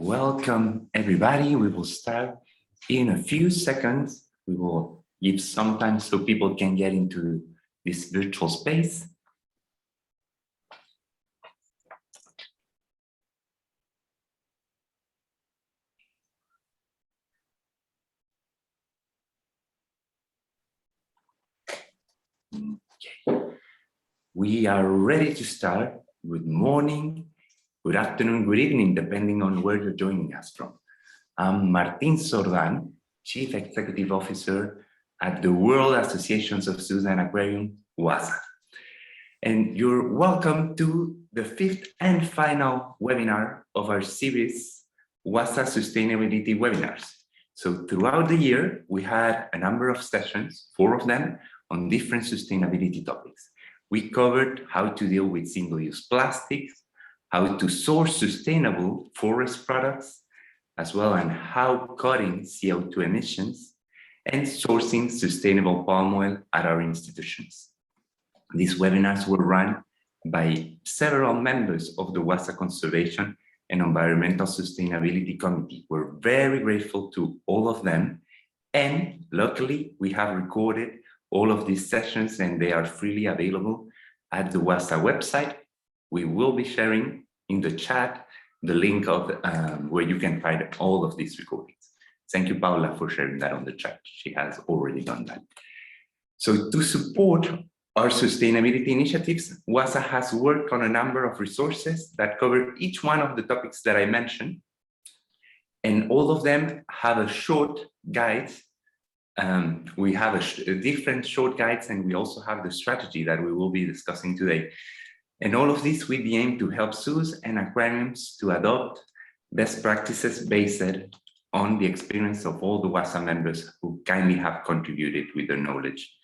Welcome everybody. We will start in a few seconds. We will give some time so people can get into this virtual space. Okay. We are ready to start. Good morning, good afternoon, good evening, depending on where you're joining us from. I'm Martín Sordan, Chief Executive Officer at the World Associations of Zoos and Aquariums, WAZA. And you're welcome to the fifth and final webinar of our series, WAZA Sustainability Webinars. So throughout the year, we had a number of sessions, 4 of them, on different sustainability topics. We covered how to deal with single-use plastics, how to source sustainable forest products, as well as how cutting CO2 emissions and sourcing sustainable palm oil at our institutions. These webinars were run by several members of the WAZA Conservation and Environmental Sustainability Committee. We're very grateful to all of them. And luckily, we have recorded all of these sessions and they are freely available at the WAZA website. We will be sharing in the chat the link of where you can find all of these recordings. Thank you, Paula, for sharing that on the chat. She has already done that. So to support our sustainability initiatives, WAZA has worked on a number of resources that cover each one of the topics that I mentioned. And all of them have a short guide. We have a different short guides, and we also have the strategy that we will be discussing today. And all of this with the aim to help zoos and aquariums to adopt best practices based on the experience of all the WAZA members who kindly have contributed with their knowledge.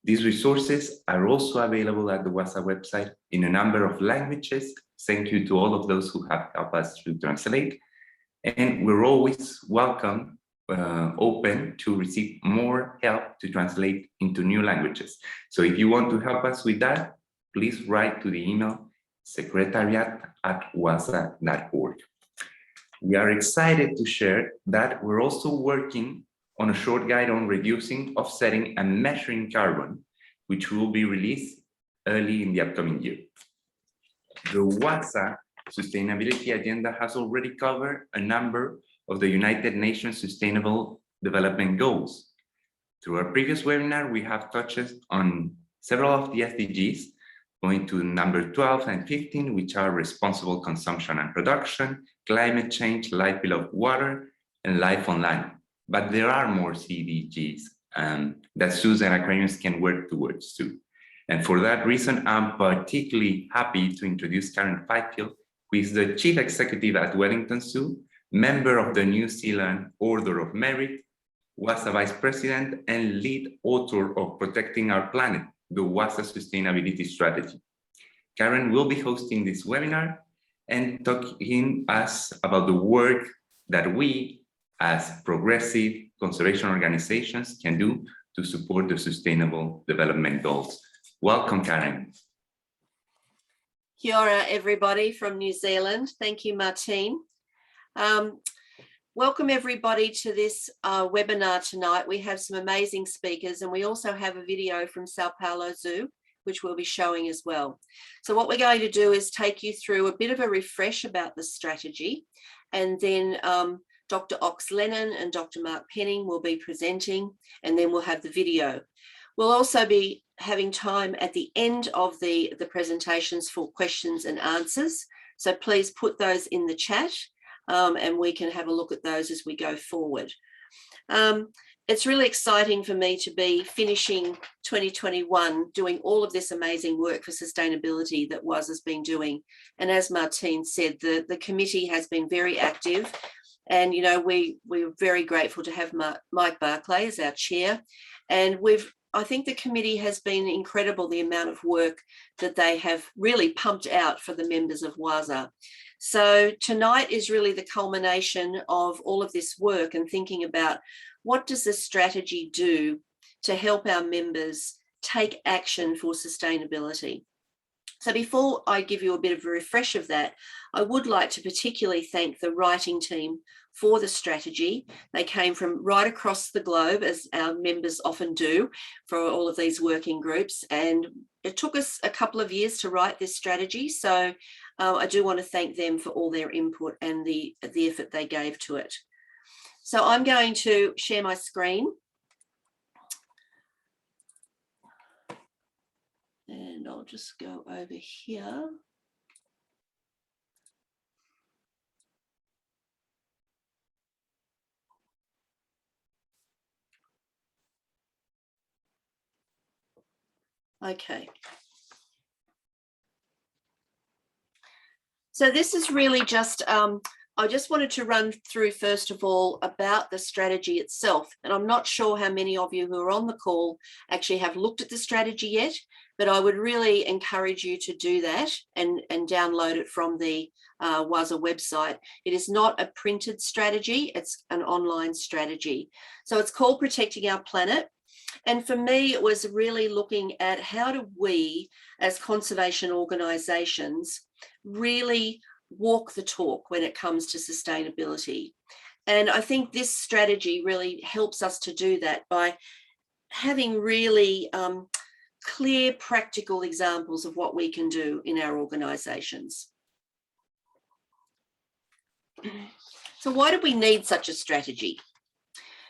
These resources are also available at the WAZA website in a number of languages. Thank you to all of those who have helped us to translate. And we're always open to receive more help to translate into new languages. So if you want to help us with that, please write to the email secretariat@waza.org. We are excited to share that we're also working on a short guide on reducing, offsetting, and measuring carbon, which will be released early in the upcoming year. The WAZA Sustainability Agenda has already covered a number of the United Nations Sustainable Development Goals. Through our previous webinar, we have touched on several of the SDGs, going to number 12 and 15, which are responsible consumption and production, climate change, life below water, and life on land. But there are more SDGs that zoos and aquariums can work towards too. And for that reason, I'm particularly happy to introduce Karen Fifield, who is the Chief Executive at Wellington Zoo, member of the New Zealand Order of Merit, WAZA Vice-President, and lead author of Protecting Our Planet, the WAZA Sustainability Strategy. Karen will be hosting this webinar and talking us about the work that we, as progressive conservation organizations, can do to support the Sustainable Development Goals. Welcome, Karen. Kia ora, everybody from New Zealand. Thank you, Martín. Welcome everybody to this webinar tonight. We have some amazing speakers and we also have a video from Sao Paulo Zoo, which we'll be showing as well. So what we're going to do is take you through a bit of a refresh about the strategy, and then Dr. Ox Lennon and Dr. Mark Penning will be presenting, and then we'll have the video. We'll also be having time at the end of the presentations for questions and answers. So please put those in the chat. And we can have a look at those as we go forward. It's really exciting for me to be finishing 2021 doing all of this amazing work for sustainability that WAZA's been doing. And as Martín said, the committee has been very active. And, you know, we're very grateful to have Mike Barclay as our chair. And I think the committee has been incredible, the amount of work that they have really pumped out for the members of WAZA. So tonight is really the culmination of all of this work and thinking about what does the strategy do to help our members take action for sustainability. So before I give you a bit of a refresh of that, I would like to particularly thank the writing team for the strategy. They came from right across the globe, as our members often do, for all of these working groups. And it took us a couple of years to write this strategy. So I do want to thank them for all their input and the effort they gave to it. So I'm going to share my screen. And I'll just go over here. Okay. So this is really just, I just wanted to run through, first of all, about the strategy itself. And I'm not sure how many of you who are on the call actually have looked at the strategy yet, but I would really encourage you to do that and download it from the WAZA website. It is not a printed strategy, it's an online strategy. So it's called Protecting Our Planet. And for me, it was really looking at how do we, as conservation organisations, really walk the talk when it comes to sustainability. And I think this strategy really helps us to do that by having really clear, practical examples of what we can do in our organisations. So why do we need such a strategy?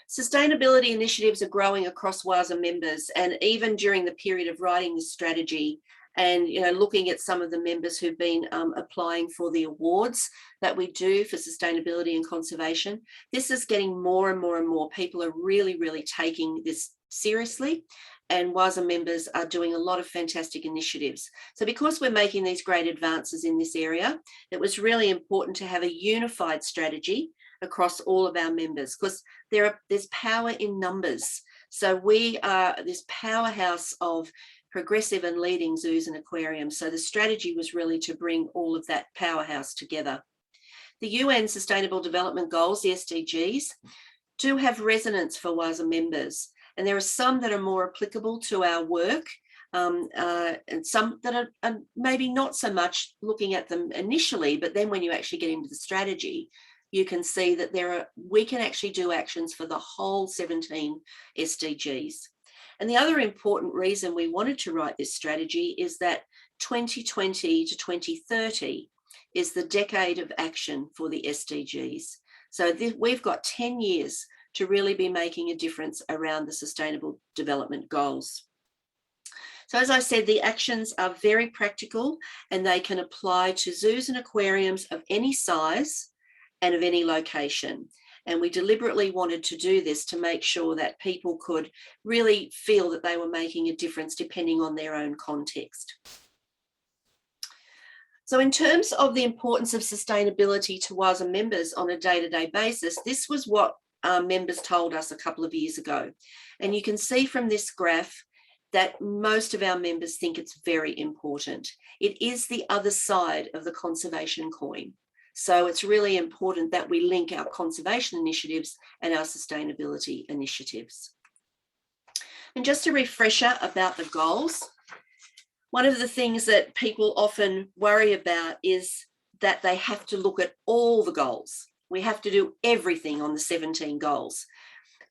Sustainability initiatives are growing across WAZA members, and even during the period of writing this strategy and looking at some of the members who've been applying for the awards that we do for sustainability and conservation, this is getting more and more and more. People are really, really taking this seriously, and WAZA members are doing a lot of fantastic initiatives. So because we're making these great advances in this area, it was really important to have a unified strategy across all of our members, because there's power in numbers. So we are this powerhouse of progressive and leading zoos and aquariums. So the strategy was really to bring all of that powerhouse together. The UN Sustainable Development Goals, the SDGs, do have resonance for WAZA members. And there are some that are more applicable to our work, and some that are maybe not so much looking at them initially, but then when you actually get into the strategy, you can see that we can actually do actions for the whole 17 SDGs. And the other important reason we wanted to write this strategy is that 2020 to 2030 is the decade of action for the SDGs. So we've got 10 years to really be making a difference around the Sustainable Development Goals. So as I said, the actions are very practical and they can apply to zoos and aquariums of any size and of any location. And we deliberately wanted to do this to make sure that people could really feel that they were making a difference depending on their own context. So in terms of the importance of sustainability to WAZA members on a day-to-day basis, this was what our members told us a couple of years ago. And you can see from this graph that most of our members think it's very important. It is the other side of the conservation coin. So it's really important that we link our conservation initiatives and our sustainability initiatives. And just a refresher about the goals. One of the things that people often worry about is that they have to look at all the goals. We have to do everything on the 17 goals.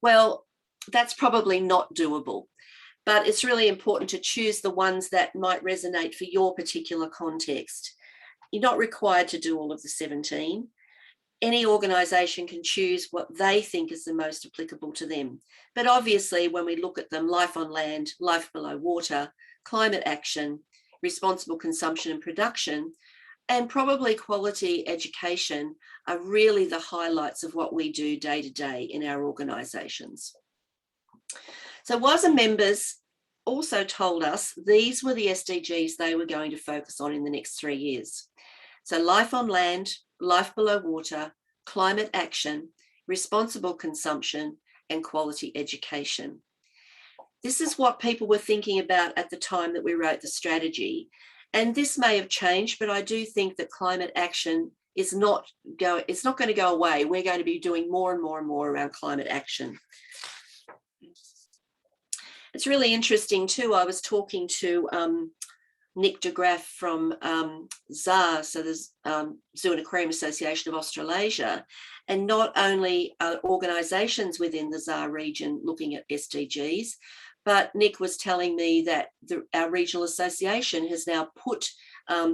Well, that's probably not doable, but it's really important to choose the ones that might resonate for your particular context. You're not required to do all of the 17. Any organisation can choose what they think is the most applicable to them. But obviously, when we look at them, life on land, life below water, climate action, responsible consumption and production, and probably quality education are really the highlights of what we do day to day in our organisations. So WAZA members also told us these were the SDGs they were going to focus on in the next 3 years. So life on land, life below water, climate action, responsible consumption, and quality education. This is what people were thinking about at the time that we wrote the strategy. And this may have changed, but I do think that climate action is not going to go away. We're going to be doing more and more and more around climate action. It's really interesting too. I was talking to Nick de Graaf from ZA, so there's Zoo and Aquarium Association of Australasia, and not only organisations within the ZA region looking at SDGs, but Nick was telling me that our regional association has now put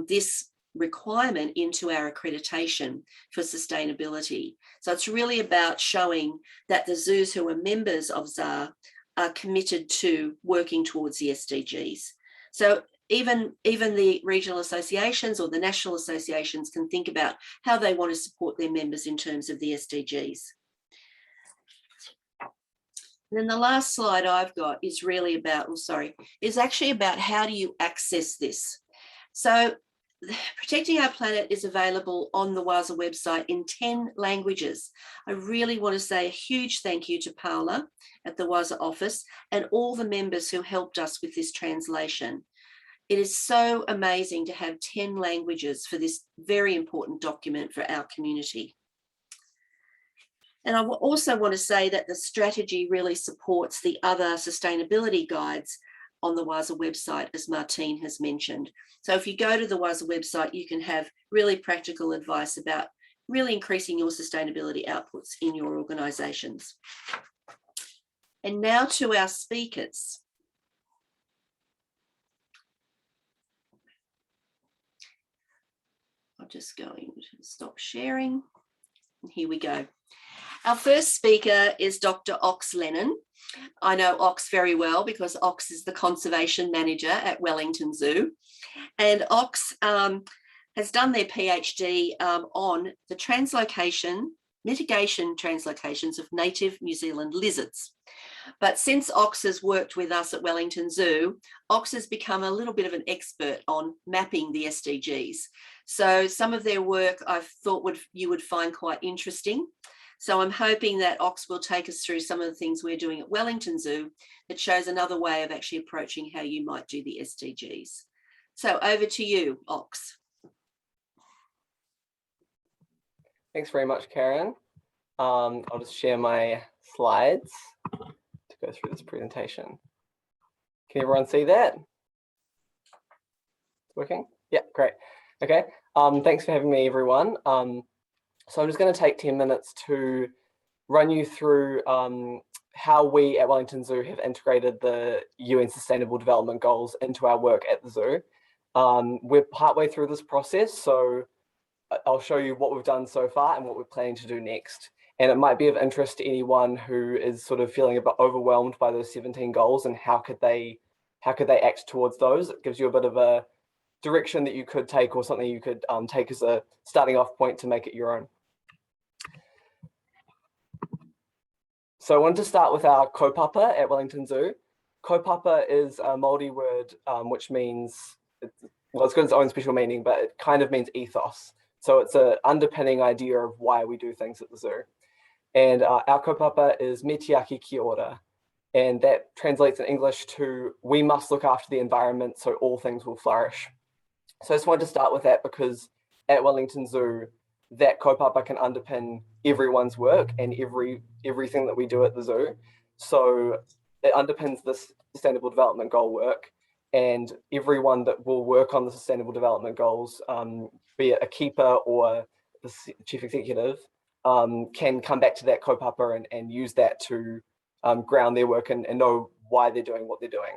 this requirement into our accreditation for sustainability. So it's really about showing that the zoos who are members of ZA are committed to working towards the SDGs. So even the regional associations or the national associations can think about how they want to support their members in terms of the SDGs. And then the last slide I've got is really about, is actually about how do you access this? So Protecting Our Planet is available on the WAZA website in 10 languages. I really want to say a huge thank you to Paula at the WAZA office and all the members who helped us with this translation. It is so amazing to have 10 languages for this very important document for our community. And I also want to say that the strategy really supports the other sustainability guides on the WAZA website, as Martine has mentioned. So if you go to the WAZA website, you can have really practical advice about really increasing your sustainability outputs in your organisations. And now to our speakers. I'm just going to stop sharing. And here we go. Our first speaker is Dr. Ox Lennon. I know Ox very well because Ox is the conservation manager at Wellington Zoo. And Ox has done their PhD on the mitigation translocations of native New Zealand lizards. But since Ox has worked with us at Wellington Zoo, Ox has become a little bit of an expert on mapping the SDGs. So some of their work I thought you would find quite interesting. So I'm hoping that Ox will take us through some of the things we're doing at Wellington Zoo that shows another way of actually approaching how you might do the SDGs. So over to you, Ox. Thanks very much, Karen. I'll just share my slides to go through this presentation. Can everyone see that? It's working? Yeah, great. Okay, thanks for having me, everyone. So I'm just going to take 10 minutes to run you through how we at Wellington Zoo have integrated the UN Sustainable Development Goals into our work at the zoo. We're partway through this process, so I'll show you what we've done so far and what we're planning to do next. And it might be of interest to anyone who is sort of feeling a bit overwhelmed by those 17 goals and how could they act towards those. It gives you a bit of a direction that you could take or something you could take as a starting off point to make it your own. So I wanted to start with our kaupapa at Wellington Zoo. Kaupapa is a Māori word which means, well, it's got its own special meaning, but it kind of means ethos. So it's an underpinning idea of why we do things at the zoo. And our kaupapa is me tiaki ki ora. And that translates in English to, we must look after the environment so all things will flourish. So I just wanted to start with that because at Wellington Zoo, that kaupapa can underpin everyone's work and everything that we do at the zoo. So it underpins this Sustainable Development Goal work, and everyone that will work on the Sustainable Development Goals, be it a keeper or the chief executive, can come back to that kaupapa and use that to ground their work and know why they're doing what they're doing.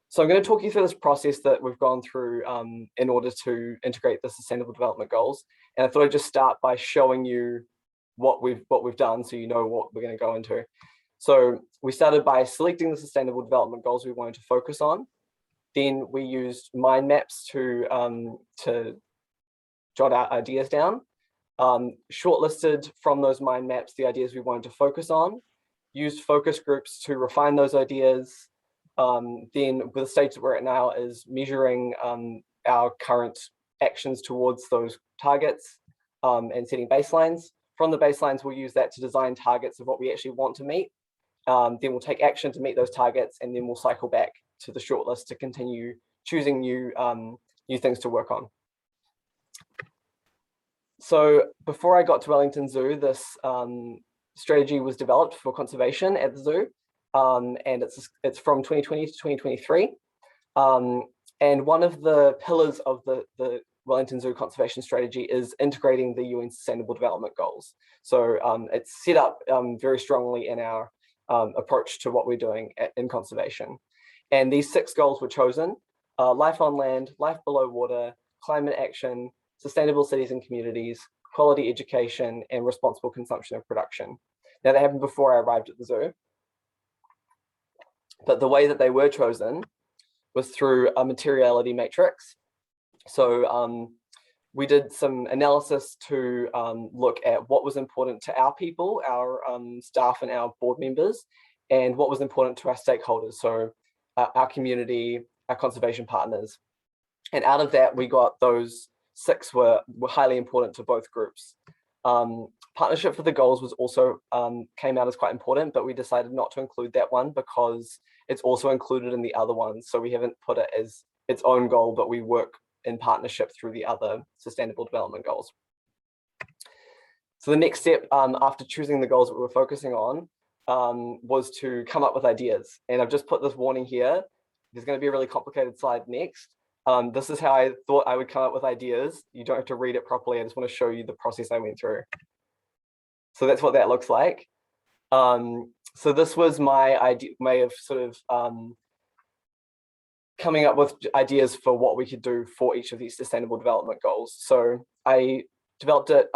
So I'm going to talk you through this process that we've gone through in order to integrate the Sustainable Development Goals. And I thought I'd just start by showing you what we've done so you know what we're going to go into. So we started by selecting the Sustainable Development Goals we wanted to focus on. Then we used mind maps to jot our ideas down. Shortlisted from those mind maps the ideas we wanted to focus on. Used focus groups to refine those ideas. Then with the stage that we're at now is measuring our current actions towards those targets and setting baselines. From the baselines, we'll use that to design targets of what we actually want to meet. Then we'll take action to meet those targets, and then we'll cycle back to the shortlist to continue choosing new things to work on. So before I got to Wellington Zoo, this strategy was developed for conservation at the zoo. And it's from 2020 to 2023. And one of the pillars of the Wellington Zoo conservation strategy is integrating the UN Sustainable Development Goals. So it's set up very strongly in our approach to what we're doing in conservation. And these 6 goals were chosen: life on land, life below water, climate action, sustainable cities and communities, quality education, and responsible consumption and production. Now, that happened before I arrived at the zoo, but the way that they were chosen was through a materiality matrix. So we did some analysis to look at what was important to our people, our staff and our board members, and what was important to our stakeholders, so our community, our conservation partners. And out of that, we got those 6 were highly important to both groups. Partnership for the goals was also came out as quite important, but we decided not to include that one because it's also included in the other ones. So we haven't put it as its own goal, but we work in partnership through the other sustainable development goals. So the next step after choosing the goals that we were focusing on was to come up with ideas. And I've just put this warning here. There's going to be a really complicated slide next. This is how I thought I would come up with ideas. You don't have to read it properly. I just want to show you the process I went through. So that's what that looks like. So this was my way of sort of coming up with ideas for what we could do for each of these sustainable development goals. So I developed it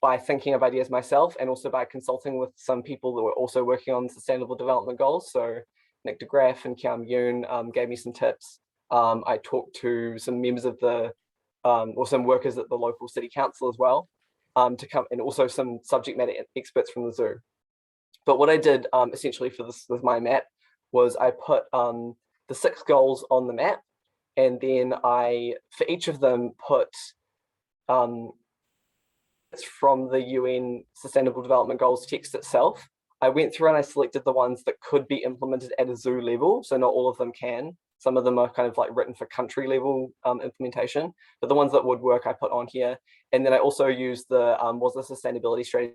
by thinking of ideas myself and also by consulting with some people that were also working on sustainable development goals. So Nick DeGraff and Kiam Yoon gave me some tips. I talked to some members of the, or some workers at the local city council as well, to come, and also some subject matter experts from the zoo. But what I did essentially for this with my map was I put the 6 goals on the map, and then I, for each of them, put it's from the UN Sustainable Development Goals text itself. I went through and I selected the ones that could be implemented at a zoo level. So not all of them can. Some of them are kind of like written for country level implementation, but the ones that would work I put on here. And then I also used the WAZA Sustainability Strategy.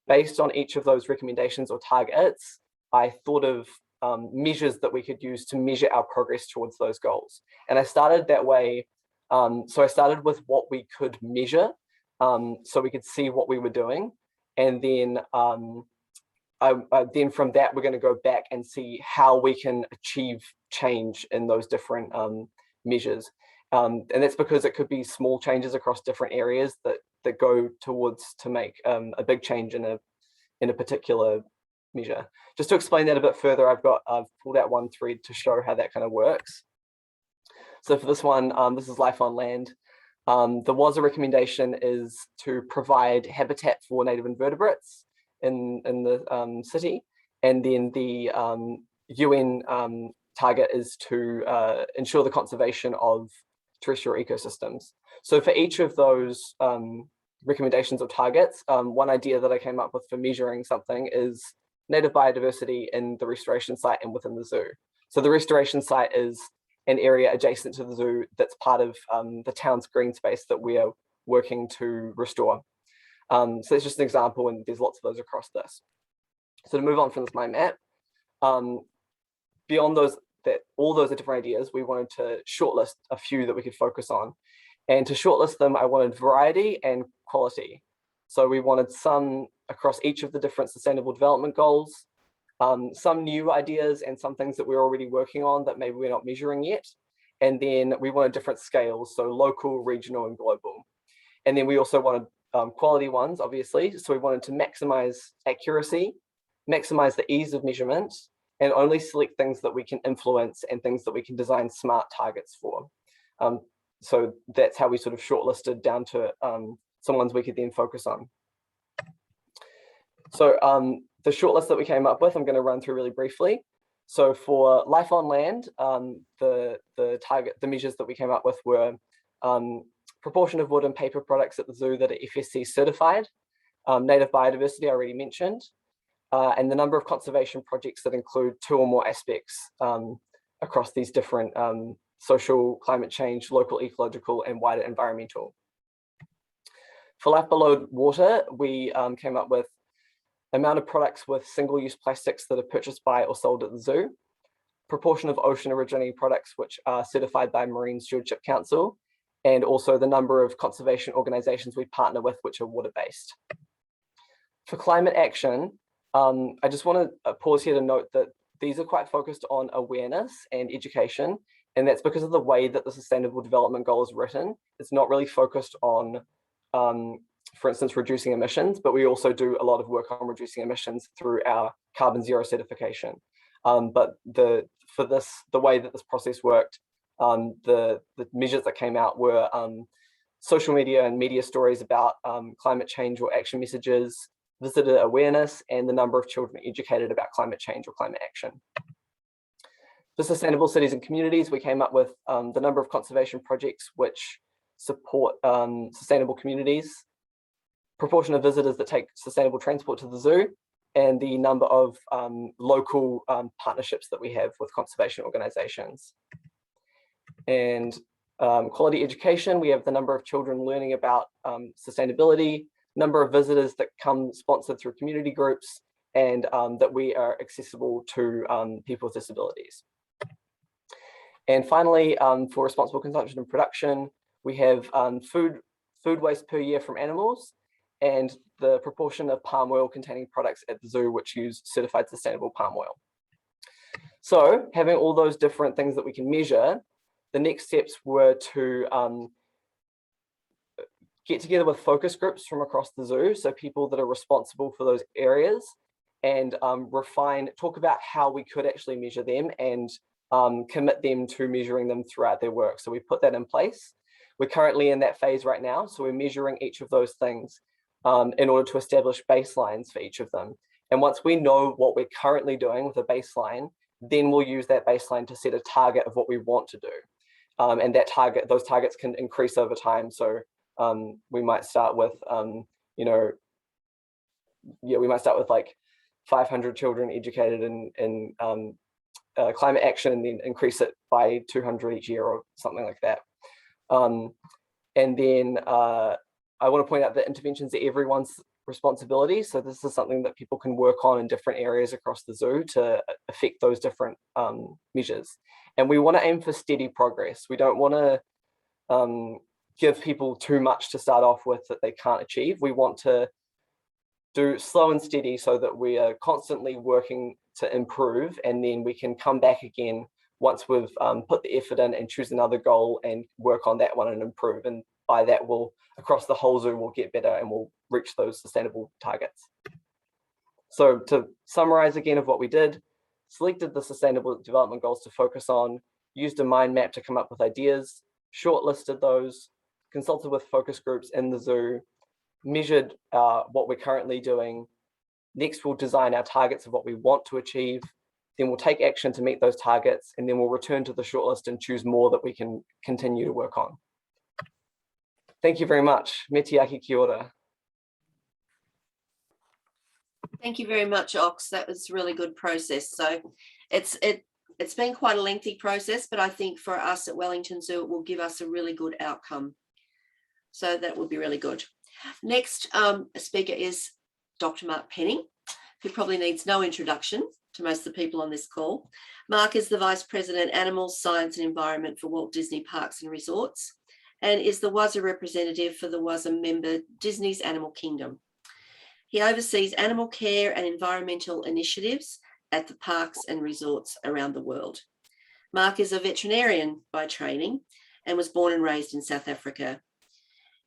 Based on each of those recommendations or targets, I thought of measures that we could use to measure our progress towards those goals. And I started that way. So I started with what we could measure, so we could see what we were doing. And then then from that, we're going to go back and see how we can achieve change in those different measures. And that's because it could be small changes across different areas that go towards to make a big change in a particular measure. Just to explain that a bit further, I've pulled out one thread to show how that kind of works. So for this one, this is life on land. The WAZA recommendation is to provide habitat for native invertebrates in the city, and then the UN target is to ensure the conservation of terrestrial ecosystems. So for each of those recommendations or targets, one idea that I came up with for measuring something is native biodiversity in the restoration site and within the zoo. So the restoration site is an area adjacent to the zoo that's part of the town's green space that we are working to restore. So it's just an example, and there's lots of those across this. So to move on from this mind map, beyond those, all those are different ideas, we wanted to shortlist a few that we could focus on. And to shortlist them, I wanted variety and quality. So we wanted some across each of the different sustainable development goals, some new ideas and some things that we're already working on that maybe we're not measuring yet. And then we wanted different scales, so local, regional, and global. And then we also wanted quality ones, obviously. So we wanted to maximize accuracy, maximize the ease of measurement, and only select things that we can influence and things that we can design smart targets for. So that's how we sort of shortlisted down to some ones we could then focus on. So the shortlist that we came up with, I'm going to run through really briefly. So for life on land, the measures that we came up with were proportion of wood and paper products at the zoo that are FSC certified, native biodiversity I already mentioned, and the number of conservation projects that include 2 or more aspects across these different social, climate change, local ecological, and wider environmental. For life below water, we came up with amount of products with single-use plastics that are purchased by or sold at the zoo, proportion of ocean-originating products which are certified by Marine Stewardship Council, and also the number of conservation organizations we partner with which are water-based. For climate action, I just want to pause here to note that these are quite focused on awareness and education, and that's because of the way that the Sustainable Development Goal is written. It's not really focused on, for instance, reducing emissions, but we also do a lot of work on reducing emissions through our carbon zero certification. But the way that this process worked, the measures that came out were social media and media stories about climate change or action messages, visitor awareness, and the number of children educated about climate change or climate action. For sustainable cities and communities, we came up with the number of conservation projects which support sustainable communities, proportion of visitors that take sustainable transport to the zoo, and the number of local partnerships that we have with conservation organizations. And quality education, we have the number of children learning about sustainability, number of visitors that come sponsored through community groups, and that we are accessible to people with disabilities. And finally, for responsible consumption and production, we have food waste per year from animals, and the proportion of palm oil containing products at the zoo which use certified sustainable palm oil. So having all those different things that we can measure, the next steps were to get together with focus groups from across the zoo, so people that are responsible for those areas, and talk about how we could actually measure them and commit them to measuring them throughout their work. So we put that in place. We're currently in that phase right now, so we're measuring each of those things in order to establish baselines for each of them. And once we know what we're currently doing with a baseline, then we'll use that baseline to set a target of what we want to do. And those targets can increase over time. So we might start with, we might start with like 500 children educated in climate action, and then increase it by 200 each year or something like that. And then I want to point out that interventions are everyone's responsibility. So this is something that people can work on in different areas across the zoo to affect those different measures. And we want to aim for steady progress. We don't want to give people too much to start off with that they can't achieve. We want to do slow and steady so that we are constantly working to improve, and then we can come back again once we've put the effort in and choose another goal and work on that one and improve. And by that, across the whole zoo, we'll get better and we'll reach those sustainable targets. So to summarize again of what we did, selected the sustainable development goals to focus on, used a mind map to come up with ideas, shortlisted those, consulted with focus groups in the zoo, measured what we're currently doing. Next, we'll design our targets of what we want to achieve. Then we'll take action to meet those targets, and then we'll return to the shortlist and choose more that we can continue to work on. Thank you very much. Me te ake ki ora. Thank you very much, Ox. That was a really good process. So it's been quite a lengthy process, but I think for us at Wellington Zoo, it will give us a really good outcome. So that would be really good. Next speaker is Dr. Mark Penning, who probably needs no introduction to most of the people on this call. Mark is the Vice-President, Animals, Science and Environment for Walt Disney Parks and Resorts, and is the WAZA representative for the WAZA member Disney's Animal Kingdom. He oversees animal care and environmental initiatives at the parks and resorts around the world. Mark is a veterinarian by training and was born and raised in South Africa.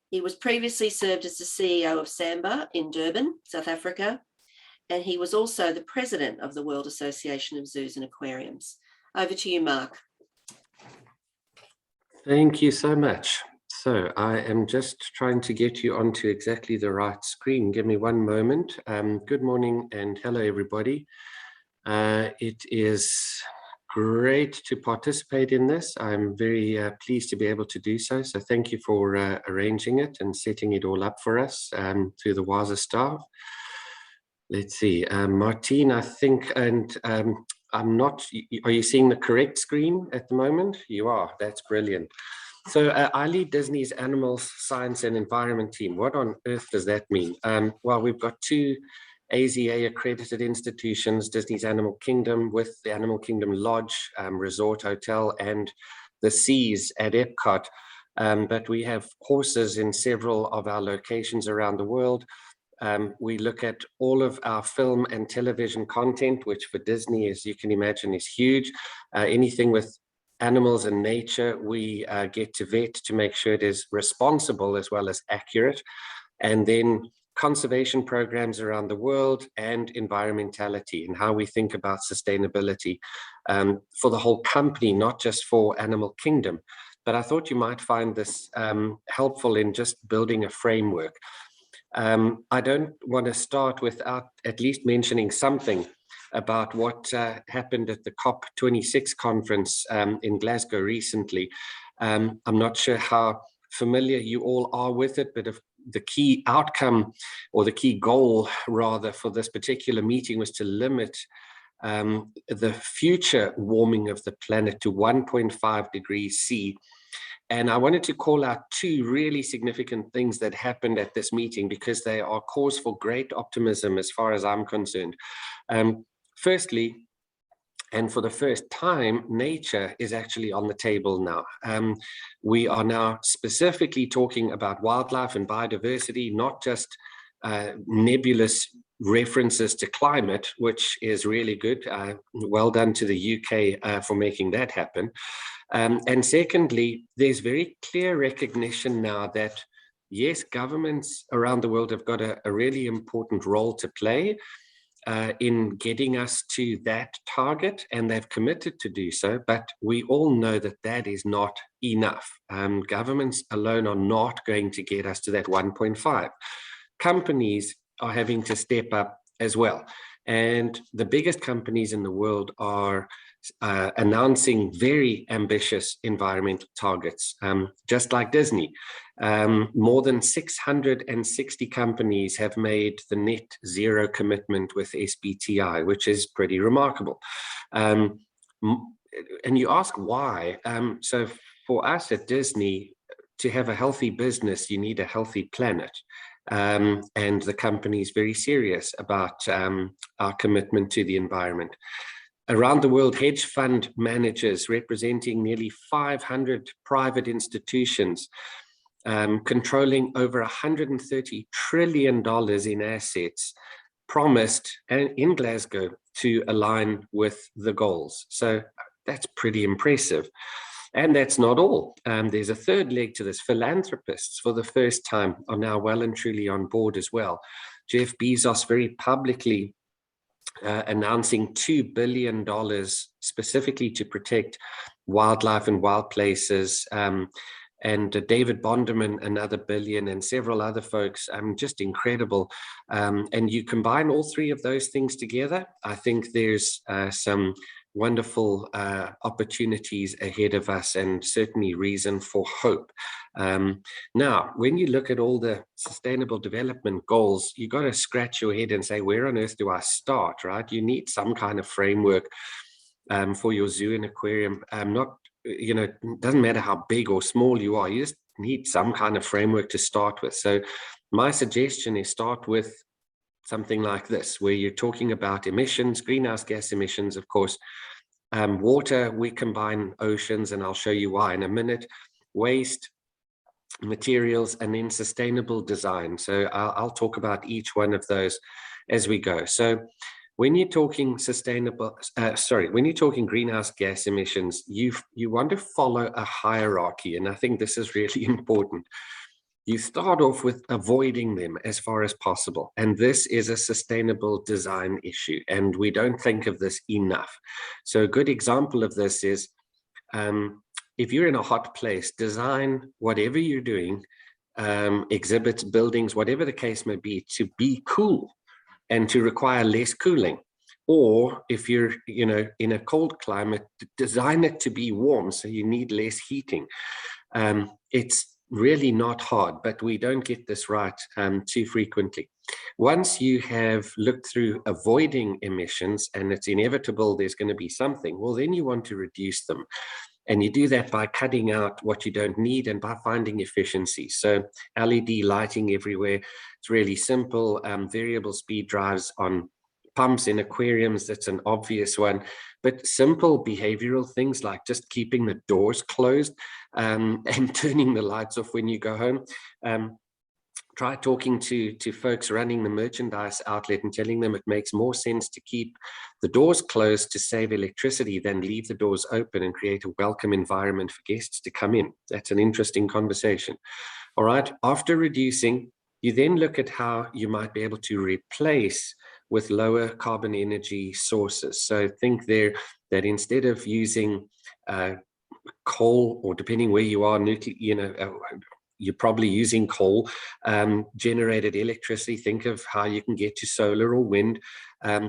He was previously served as the CEO of SAMBA in Durban, South Africa, and he was also the president of the World Association of Zoos and Aquariums. Over to you, Mark. Thank you so much. So I am just trying to get you onto exactly the right screen. Give me one moment. Good morning and hello, everybody. It is great to participate in this. I'm very pleased to be able to do so. So thank you for arranging it and setting it all up for us through the WAZA staff. Let's see, Martine, I think, and I'm not, are you seeing the correct screen at the moment? You are, that's brilliant. So I lead Disney's Animals, Science and Environment team. What on earth does that mean? Well, we've got two AZA accredited institutions, Disney's Animal Kingdom with the Animal Kingdom Lodge, Resort Hotel, and the Seas at Epcot. But we have horses in several of our locations around the world. We look at all of our film and television content, which for Disney, as you can imagine, is huge. Anything with animals and nature, we get to vet to make sure it is responsible as well as accurate. And then conservation programs around the world and environmentality and how we think about sustainability for the whole company, not just for Animal Kingdom. But I thought you might find this helpful in just building a framework. I don't want to start without at least mentioning something about what happened at the COP26 conference in Glasgow recently. I'm not sure how familiar you all are with it, but if the key outcome, or the key goal rather, for this particular meeting was to limit the future warming of the planet to 1.5 degrees C. And I wanted to call out two really significant things that happened at this meeting, because they are cause for great optimism as far as I'm concerned. Firstly, and for the first time, nature is actually on the table now. We are now specifically talking about wildlife and biodiversity, not just nebulous references to climate, which is really good. Well done to the UK for making that happen. And secondly, there's very clear recognition now that, yes, governments around the world have got a really important role to play in getting us to that target, and they've committed to do so, but we all know that that is not enough. Governments alone are not going to get us to that 1.5. Companies are having to step up as well. And the biggest companies in the world are announcing very ambitious environmental targets, just like Disney. More than 660 companies have made the net zero commitment with SBTi, which is pretty remarkable. And you ask why? So for us at Disney, to have a healthy business, you need a healthy planet. And the company is very serious about our commitment to the environment. Around the world, hedge fund managers representing nearly 500 private institutions, controlling over $130 trillion in assets, promised in Glasgow to align with the goals. So that's pretty impressive. And that's not all. There's a third leg to this. Philanthropists, for the first time, are now well and truly on board as well. Jeff Bezos very publicly announcing $2 billion specifically to protect wildlife and wild places. And David Bonderman, another $1 billion, and several other folks, just incredible. And you combine all three of those things together, I think there's some wonderful opportunities ahead of us, and certainly reason for hope. Now, when you look at all the sustainable development goals, you got to scratch your head and say, where on earth do I start, right? You need some kind of framework for your zoo and aquarium. It doesn't matter how big or small you are, you just need some kind of framework to start with. So my suggestion is start with something like this, where you're talking about emissions, greenhouse gas emissions, of course, water, we combine oceans, and I'll show you why in a minute, waste, materials, and then sustainable design. So I'll talk about each one of those as we go. So when you're talking when you're talking greenhouse gas emissions, you want to follow a hierarchy, and I think this is really important. You start off with avoiding them as far as possible. And this is a sustainable design issue, and we don't think of this enough. So a good example of this is, if you're in a hot place, design whatever you're doing, exhibits, buildings, whatever the case may be cool and to require less cooling. Or if you're, in a cold climate, design it to be warm, so you need less heating. It's really not hard, but we don't get this right too frequently. Once you have looked through avoiding emissions, and it's inevitable there's going to be something, well, then you want to reduce them. And you do that by cutting out what you don't need and by finding efficiencies. So LED lighting everywhere, it's really simple. Variable speed drives on pumps in aquariums, that's an obvious one. But simple behavioral things like just keeping the doors closed and turning the lights off when you go home. Try talking to folks running the merchandise outlet and telling them it makes more sense to keep the doors closed to save electricity than leave the doors open and create a welcome environment for guests to come in. That's an interesting conversation. All right, after reducing, you then look at how you might be able to replace with lower carbon energy sources. So think there that instead of using coal, or depending where you are, you're probably using coal generated electricity. Think of how you can get to solar or wind.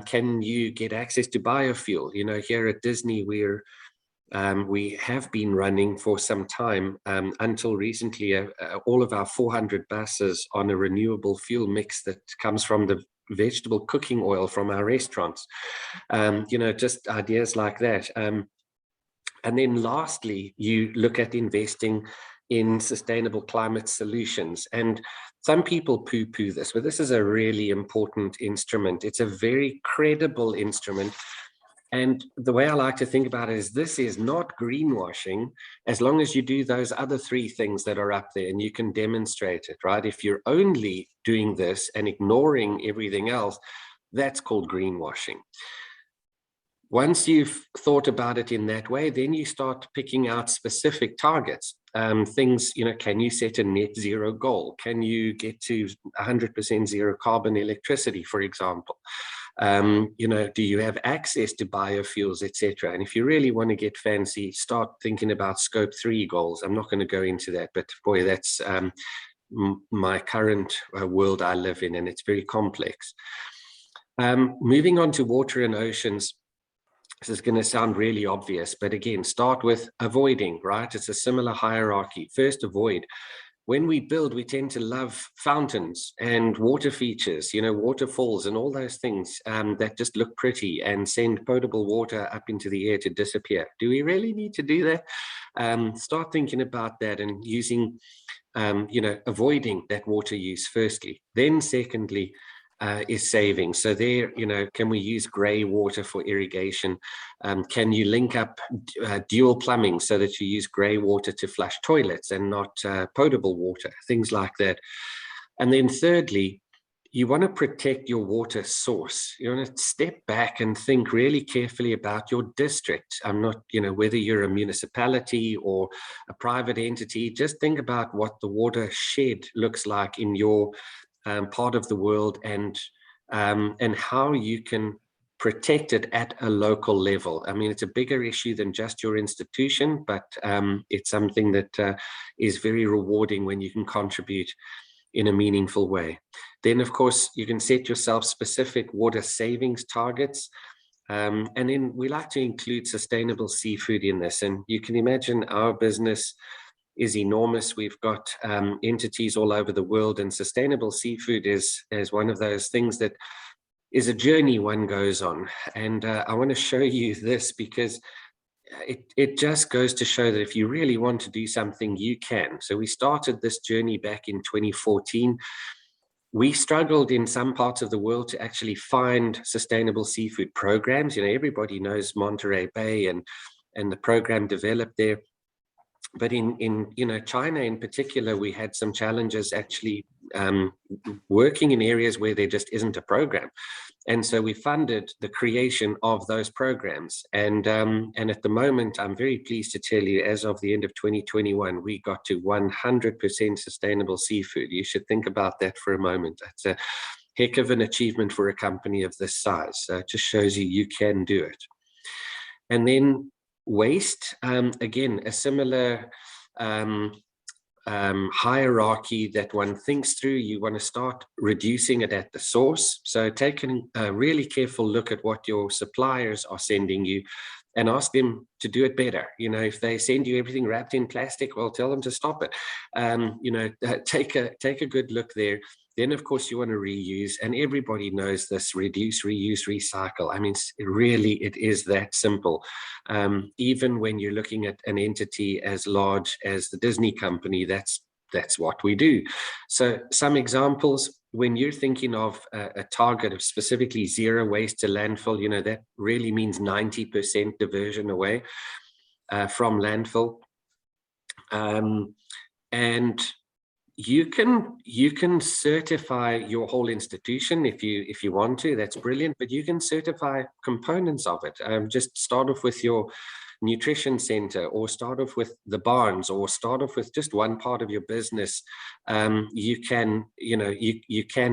Can you get access to biofuel? Here at Disney, we have been running for some time until recently all of our 400 buses on a renewable fuel mix that comes from the vegetable cooking oil from our restaurants. Just ideas like that. And then lastly, you look at investing in sustainable climate solutions. And some people poo-poo this, but this is a really important instrument. It's a very credible instrument. And the way I like to think about it is this is not greenwashing as long as you do those other three things that are up there and you can demonstrate it, right? If you're only doing this and ignoring everything else, that's called greenwashing. Once you've thought about it in that way, then you start picking out specific targets. Things, can you set a net zero goal? Can you get to 100% zero carbon electricity, for example? Do you have access to biofuels, etc.? And if you really want to get fancy, start thinking about scope 3 goals. I'm not going to go into that, but boy, that's my current world I live in, and it's very complex. Moving on to water and oceans. This is going to sound really obvious, but again, start with avoiding, right? It's a similar hierarchy. First, avoid. When we build, we tend to love fountains and water features, waterfalls and all those things that just look pretty and send potable water up into the air to disappear. Do we really need to do that? Start thinking about that and using, avoiding that water use firstly. Then secondly, is saving. So there, can we use grey water for irrigation? Can you link up dual plumbing so that you use grey water to flush toilets and not potable water, things like that. And then thirdly, you want to protect your water source. You want to step back and think really carefully about your district. I'm not, whether you're a municipality or a private entity, just think about what the watershed looks like in your part of the world and how you can protect it at a local level. I mean, it's a bigger issue than just your institution, but it's something that is very rewarding when you can contribute in a meaningful way. Then, of course, you can set yourself specific water savings targets. And then we like to include sustainable seafood in this. And you can imagine our business is enormous. We've got entities all over the world, and sustainable seafood is one of those things that is a journey one goes on. And I want to show you this because it just goes to show that if you really want to do something, you can. So we started this journey back in 2014. We struggled in some parts of the world to actually find sustainable seafood programs. Everybody knows Monterey Bay and the program developed there. But in China in particular, we had some challenges actually working in areas where there just isn't a program. And so we funded the creation of those programs. And at the moment, I'm very pleased to tell you, as of the end of 2021, we got to 100% sustainable seafood. You should think about that for a moment. That's a heck of an achievement for a company of this size. So it just shows you can do it. And then waste, again, a similar hierarchy that one thinks through. You want to start reducing it at the source. So taking a really careful look at what your suppliers are sending you and ask them to do it better. If they send you everything wrapped in plastic, well, tell them to stop it. Take a good look there. Then, of course, you want to reuse, and everybody knows this: reduce, reuse, recycle. I mean, really, it is that simple. Even when you're looking at an entity as large as the Disney company, that's what we do. So some examples, when you're thinking of a target of specifically zero waste to landfill, you know, that really means 90% diversion away from landfill. And you can certify your whole institution if you want to. That's brilliant, but you can certify components of it. Just start off with your nutrition center, or start off with the barns, or start off with just one part of your business. You can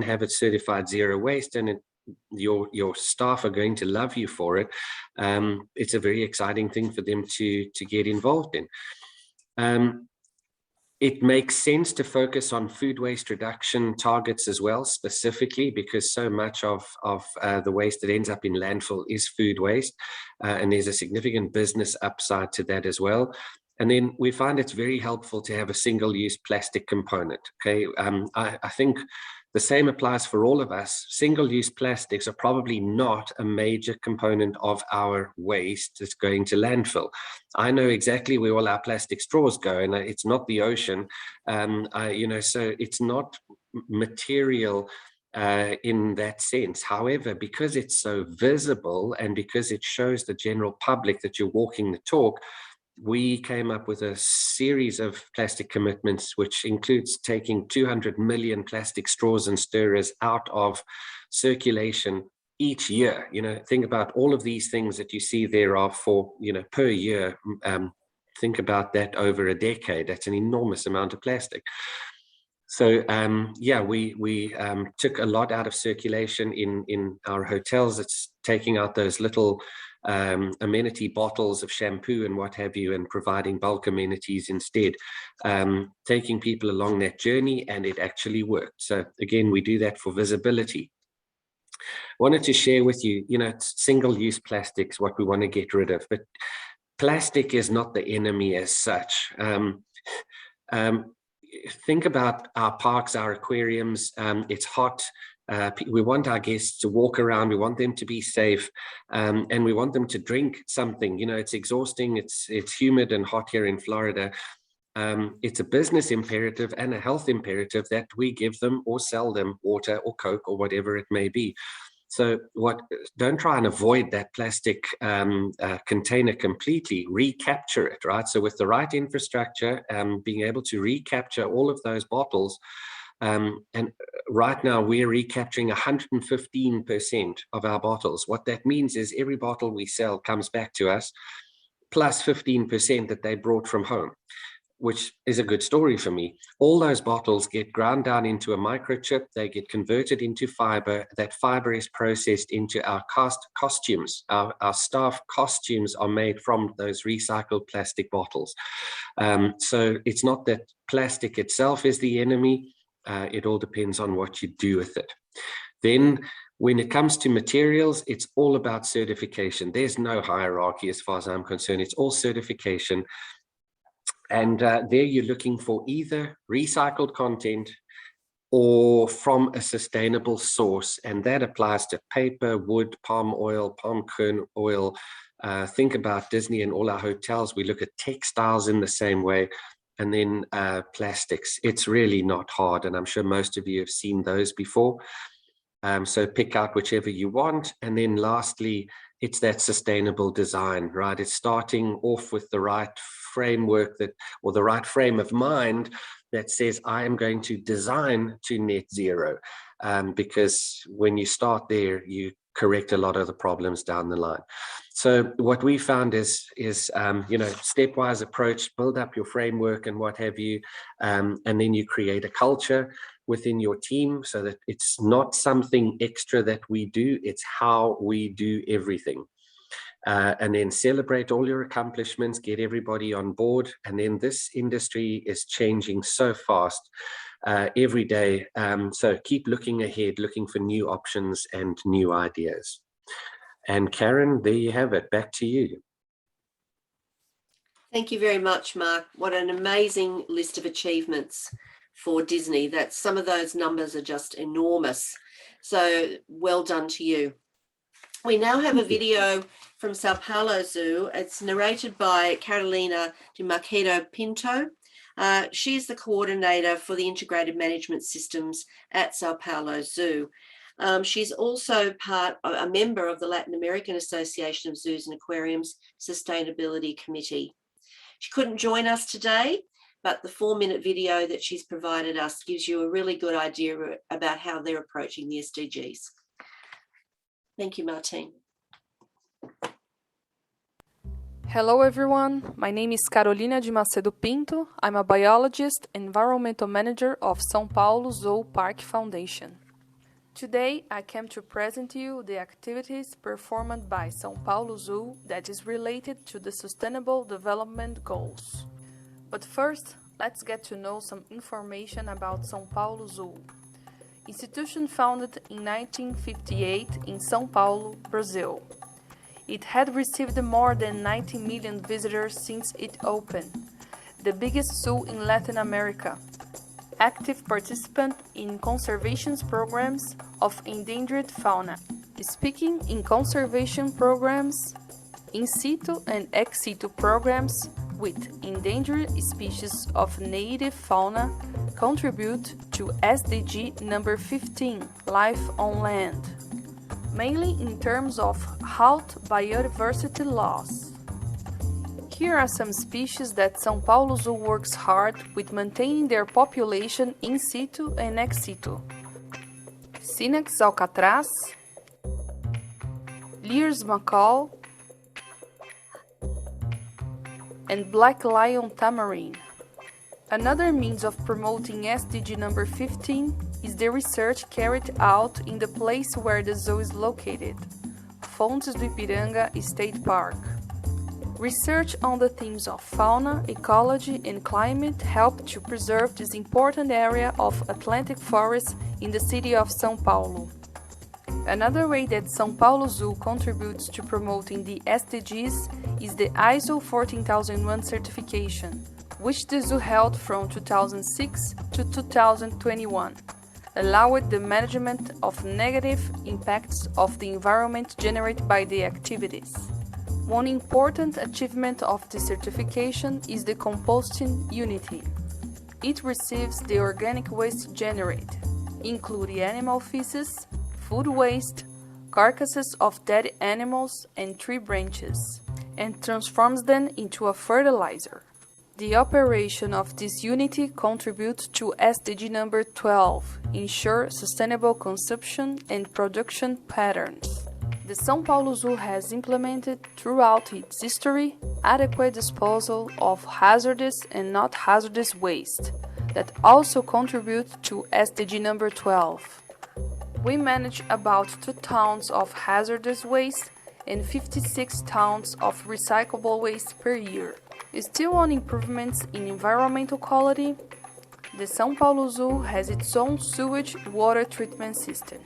have it certified zero waste, and your staff are going to love you for it. It's a very exciting thing for them to get involved in. It makes sense to focus on food waste reduction targets as well, specifically because so much of the waste that ends up in landfill is food waste, and there's a significant business upside to that as well. And then we find it's very helpful to have a single-use plastic component. Okay, I think the same applies for all of us. Single-use plastics are probably not a major component of our waste that's going to landfill. I know exactly where all our plastic straws go, and it's not the ocean. So it's not material in that sense. However, because it's so visible and because it shows the general public that you're walking the talk, we came up with a series of plastic commitments, which includes taking 200 million plastic straws and stirrers out of circulation each year. You know, think about all of these things that you see there are for, per year. Think about that over a decade. That's an enormous amount of plastic. So we took a lot out of circulation in our hotels. It's taking out those little amenity bottles of shampoo and what have you, and providing bulk amenities instead, taking people along that journey, and it actually worked. So again, we do that for visibility. Wanted to share with you, single-use plastics, what we want to get rid of, but plastic is not the enemy as such. Think about our parks, our aquariums. It's hot. We want our guests to walk around. We want them to be safe, and we want them to drink something. It's exhausting. It's humid and hot here in Florida. It's a business imperative and a health imperative that we give them or sell them water or Coke or whatever it may be. So don't try and avoid that plastic container completely. Recapture it, right? So with the right infrastructure, being able to recapture all of those bottles. And right now we're recapturing 115% of our bottles. What that means is every bottle we sell comes back to us, plus 15% that they brought from home, which is a good story for me. All those bottles get ground down into a microchip. They get converted into fiber. That fiber is processed into our costumes. Our staff costumes are made from those recycled plastic bottles. So it's not that plastic itself is the enemy. It all depends on what you do with it. Then when it comes to materials, it's all about certification. There's no hierarchy as far as I'm concerned. It's all certification. And there you're looking for either recycled content or from a sustainable source. And that applies to paper, wood, palm oil, palm kernel oil. Think about Disney and all our hotels. We look at textiles in the same way. And then plastics. It's really not hard. And I'm sure most of you have seen those before. So pick out whichever you want. And then lastly, it's that sustainable design, right? It's starting off with the right framework or the right frame of mind that says, I am going to design to net zero. Because when you start there, you correct a lot of the problems down the line. So what we found is stepwise approach, build up your framework and what have you, and then you create a culture within your team so that it's not something extra that we do, it's how we do everything. And then celebrate all your accomplishments, get everybody on board. And then this industry is changing so fast every day. So keep looking ahead, looking for new options and new ideas. And Karen, there you have it. Back to you. Thank you very much, Mark. What an amazing list of achievements for Disney. That some of those numbers are just enormous. So well done to you. We now have a video from Sao Paulo Zoo. It's narrated by Carolina de Marquedo Pinto. She's the coordinator for the integrated management systems at Sao Paulo Zoo. She's also a member of the Latin American Association of Zoos and Aquariums Sustainability Committee. She couldn't join us today, but the 4-minute video that she's provided us gives you a really good idea about how they're approaching the SDGs. Thank you, Martine. Hello everyone, my name is Carolina de Macedo Pinto. I'm a biologist and environmental manager of São Paulo Zoo Park Foundation. Today I came to present you the activities performed by São Paulo Zoo that is related to the Sustainable Development Goals. But first, let's get to know some information about São Paulo Zoo. Institution founded in 1958 in São Paulo, Brazil. It had received more than 90 million visitors since it opened, the biggest zoo in Latin America. Active participant in conservation programs of endangered fauna. Speaking in conservation programs, in situ and ex situ programs with endangered species of native fauna contribute to SDG number 15, Life on Land, mainly in terms of health biodiversity loss. Here are some species that São Paulo Zoo works hard with maintaining their population in situ and ex situ. Synax alcatraz, Lear's macaw, and black lion tamarin. Another means of promoting SDG number 15 is the research carried out in the place where the zoo is located, Fontes do Ipiranga State Park. Research on the themes of fauna, ecology and climate helped to preserve this important area of Atlantic forest in the city of São Paulo. Another way that São Paulo Zoo contributes to promoting the SDGs is the ISO 14001 certification, which the zoo held from 2006 to 2021, allowed the management of negative impacts of the environment generated by the activities. One important achievement of this certification is the composting unity. It receives the organic waste generated, including animal feces, food waste, carcasses of dead animals and tree branches, and transforms them into a fertilizer. The operation of this unity contributes to SDG number 12, ensure sustainable consumption and production patterns. The São Paulo Zoo has implemented throughout its history adequate disposal of hazardous and not hazardous waste that also contribute to SDG number 12. We manage about 2 tons of hazardous waste and 56 tons of recyclable waste per year. Still on improvements in environmental quality, the São Paulo Zoo has its own sewage water treatment system.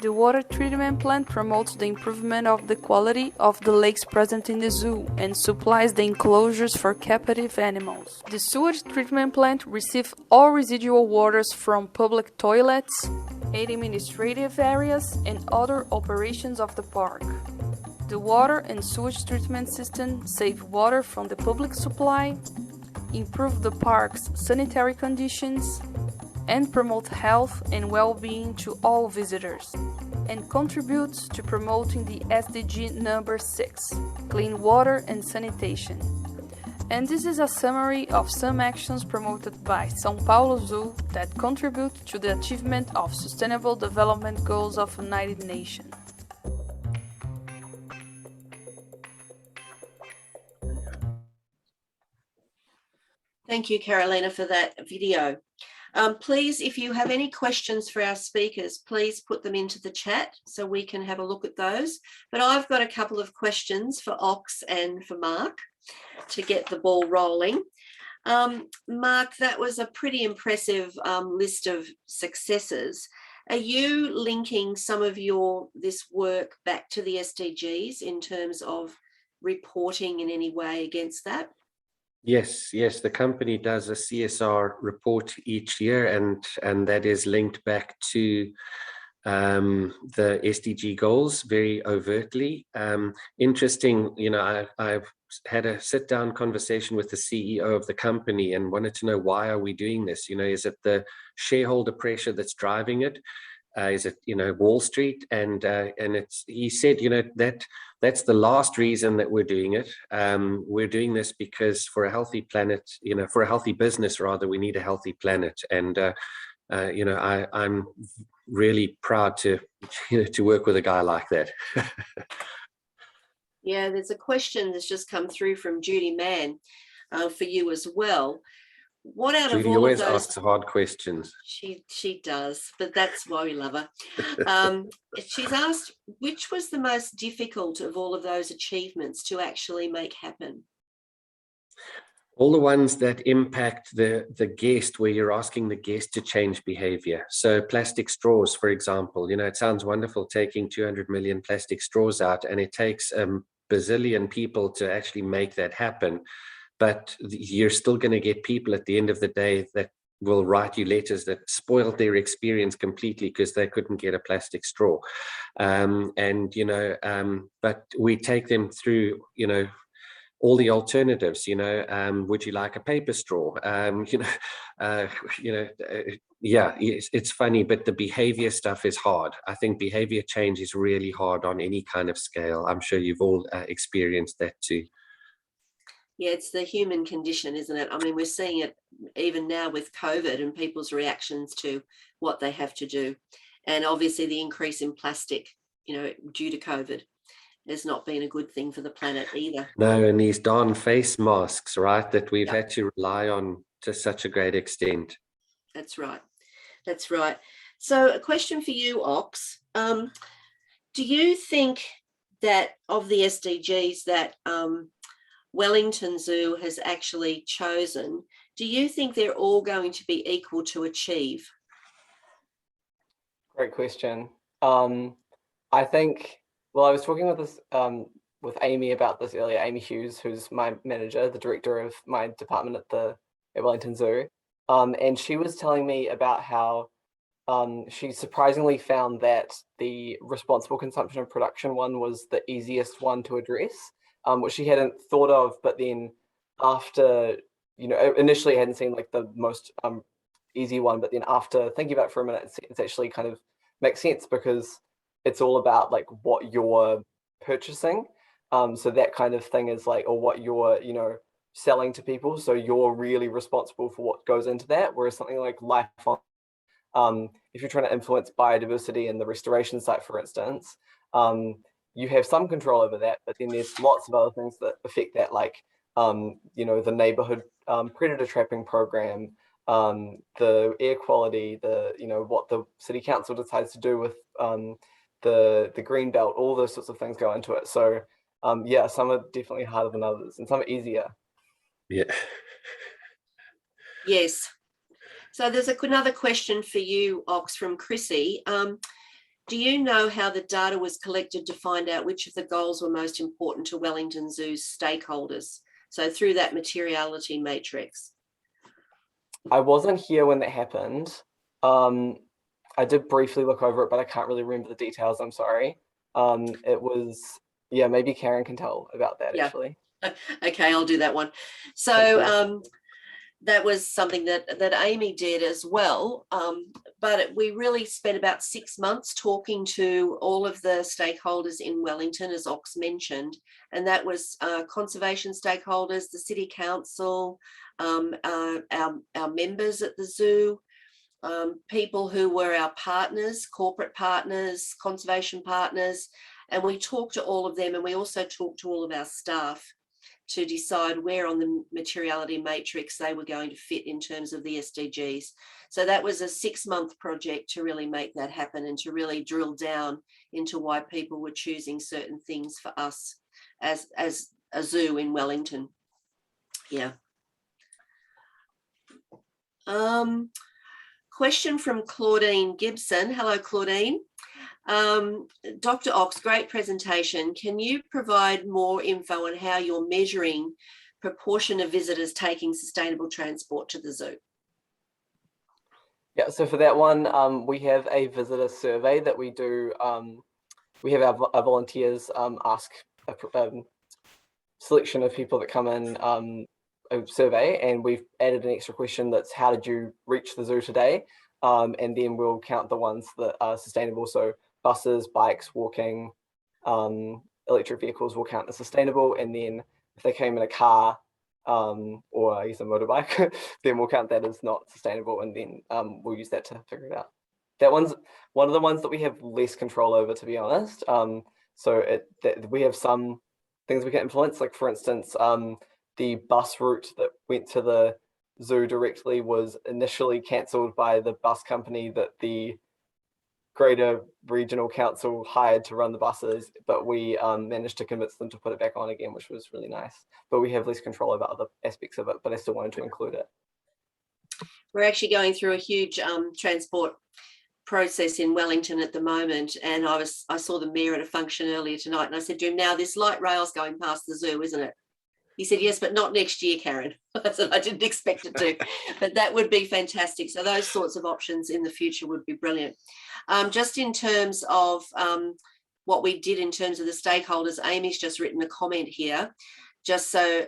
The water treatment plant promotes the improvement of the quality of the lakes present in the zoo and supplies the enclosures for captive animals. The sewage treatment plant receives all residual waters from public toilets, administrative areas, and other operations of the park. The water and sewage treatment system save water from the public supply, improve the park's sanitary conditions, and promote health and well-being to all visitors, and contributes to promoting the SDG number 6, clean water and sanitation. And this is a summary of some actions promoted by São Paulo Zoo that contribute to the achievement of Sustainable Development Goals of United Nations. Thank you, Carolina, for that video. Please, if you have any questions for our speakers, please put them into the chat so we can have a look at those. But I've got a couple of questions for Ox and for Mark to get the ball rolling. Mark, that was a pretty impressive list of successes. Are you linking some of this work back to the SDGs in terms of reporting in any way against that? Yes, yes, the company does a CSR report each year, and that is linked back to the SDG goals very overtly. Interesting, you know, I've had a sit-down conversation with the CEO of the company and wanted to know, why are we doing this? You know, is it the shareholder pressure that's driving it? Is it, you know, Wall Street? And he said, you know, that's the last reason that we're doing it. We're doing this because for a healthy planet, you know, for a healthy business rather, we need a healthy planet. And you know, I'm really proud to, you know, to work with a guy like that. Yeah, there's a question that's just come through from Judy Mann for you as well. What out Judy of all always of those? asks hard questions. She does, but that's why we love her. She's asked, which was the most difficult of all of those achievements to actually make happen? All the ones that impact the guest, where you're asking the guest to change behavior. So plastic straws, for example, you know, it sounds wonderful taking 200 million plastic straws out, and it takes a bazillion people to actually make that happen. But you're still going to get people at the end of the day that will write you letters that spoiled their experience completely because they couldn't get a plastic straw. And, you know, but we take them through, you know, all the alternatives, you know, would you like a paper straw? Yeah, it's funny, but the behavior stuff is hard. I think behavior change is really hard on any kind of scale. I'm sure you've all experienced that too. Yeah, it's the human condition, isn't it? I mean, we're seeing it even now with COVID and people's reactions to what they have to do. And obviously the increase in plastic, you know, due to COVID has not been a good thing for the planet either. No, and these darn face masks, right, that we've had to rely on to such a great extent. That's right. That's right. So a question for you, Ox. Do you think that of the SDGs that Wellington Zoo has actually chosen, do you think they're all going to be equal to achieve? Great question. I think, well, I was talking with Amy about this earlier, Amy Hughes, who's my manager, the director of my department at Wellington Zoo. And she was telling me about how she surprisingly found that the responsible consumption and production one was the easiest one to address, which she hadn't thought of, but then after, you know, initially hadn't seemed like the most easy one, but then after thinking about it for a minute, it's actually kind of makes sense, because it's all about like what you're purchasing. So that kind of thing is like, or what you're, you know, selling to people. So you're really responsible for what goes into that. Whereas something like life on, if you're trying to influence biodiversity in the restoration site, for instance, you have some control over that, but then there's lots of other things that affect that, like, you know, the neighborhood predator trapping program, the air quality, you know, what the city council decides to do with the green belt, all those sorts of things go into it. So yeah, some are definitely harder than others and some are easier. Yeah. Yes. So there's another question for you, Ox, from Chrissy. Do you know how the data was collected to find out which of the goals were most important to Wellington Zoo's stakeholders? So through that materiality matrix. I wasn't here when that happened. I did briefly look over it, but I can't really remember the details. I'm sorry. It was, yeah, maybe Karen can tell about that, yeah. Actually. Okay, I'll do that one. So that was something that Amy did as well. But we really spent about 6 months talking to all of the stakeholders in Wellington, as Ox mentioned, and that was conservation stakeholders, the city council, our members at the zoo, people who were our partners, corporate partners, conservation partners, and we talked to all of them, and we also talked to all of our staff to decide where on the materiality matrix they were going to fit in terms of the SDGs. So that was a 6-month project to really make that happen and to really drill down into why people were choosing certain things for us as a zoo in Wellington. Yeah. Question from Claudine Gibson. Hello, Claudine. Dr. Ox, great presentation. Can you provide more info on how you're measuring proportion of visitors taking sustainable transport to the zoo? Yeah, so for that one, we have a visitor survey that we do. We have our volunteers ask a selection of people that come in a survey, and we've added an extra question that's how did you reach the zoo today? And then we'll count the ones that are sustainable. So buses, bikes, walking, electric vehicles will count as sustainable. And then if they came in a car or I guess a motorbike, then we'll count that as not sustainable. And then we'll use that to figure it out. That one's one of the ones that we have less control over, to be honest. So we have some things we can influence, like for instance, the bus route that went to the zoo directly was initially cancelled by the bus company that the Greater Regional Council hired to run the buses, but we managed to convince them to put it back on again, which was really nice. But we have less control over other aspects of it, but I still wanted to include it. We're actually going through a huge transport process in Wellington at the moment, and I saw the mayor at a function earlier tonight, and I said to him, now this light rail's going past the zoo, isn't it? He said, yes, but not next year, Karen. I said, I didn't expect it to, but that would be fantastic. So those sorts of options in the future would be brilliant. Just in terms of what we did in terms of the stakeholders, Amy's just written a comment here. Just so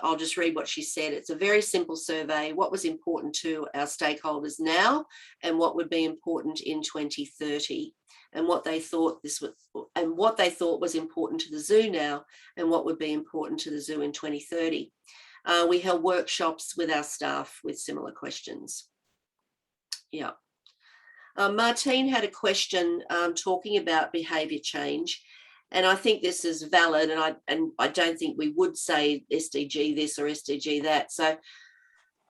I'll just read what she said. It's a very simple survey. What was important to our stakeholders now and what would be important in 2030, and what they thought was important to the zoo now and what would be important to the zoo in 2030. We held workshops with our staff with similar questions. Yeah. Martine had a question talking about behaviour change. And I think this is valid, and I don't think we would say SDG this or SDG that. So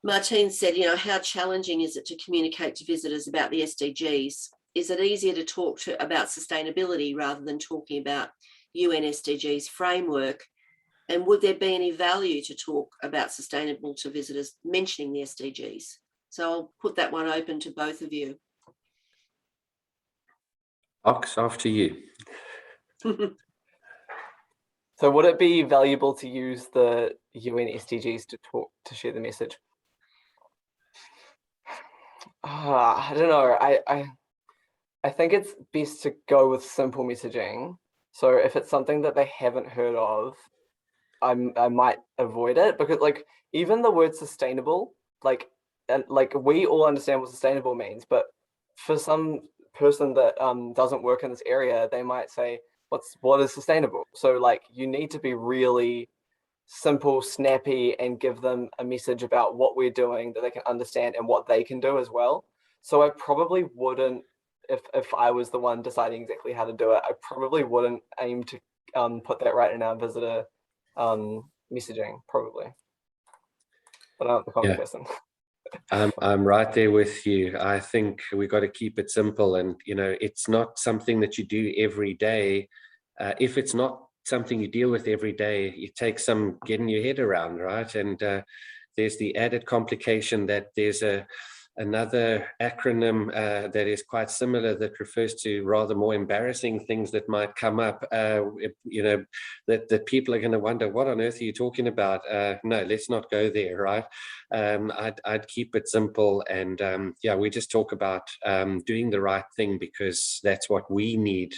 Martine said, how challenging is it to communicate to visitors about the SDGs? Is it easier to talk about sustainability rather than talking about UN SDGs framework? And would there be any value to talk about sustainable to visitors mentioning the SDGs? So I'll put that one open to both of you. Ox, after you. So would it be valuable to use the UN SDGs to share the message? I don't know. I think it's best to go with simple messaging. So if it's something that they haven't heard of, I might avoid it, because like even the word sustainable, like we all understand what sustainable means, but for some person that doesn't work in this area, they might say, what is sustainable? So like you need to be really simple, snappy, and give them a message about what we're doing that they can understand and what they can do as well. So I probably wouldn't, if I was the one deciding exactly how to do it, I probably wouldn't aim to put that right in our visitor messaging, probably. But I'm not the common person. I'm right there with you. I think we got to keep it simple, and it's not something that you do every day. If it's not something you deal with every day, it takes some getting your head around, right? And there's the added complication that there's another acronym that is quite similar that refers to rather more embarrassing things that might come up, that people are going to wonder, what on earth are you talking about? No, let's not go there, right? I'd keep it simple, and we just talk about doing the right thing, because that's what we need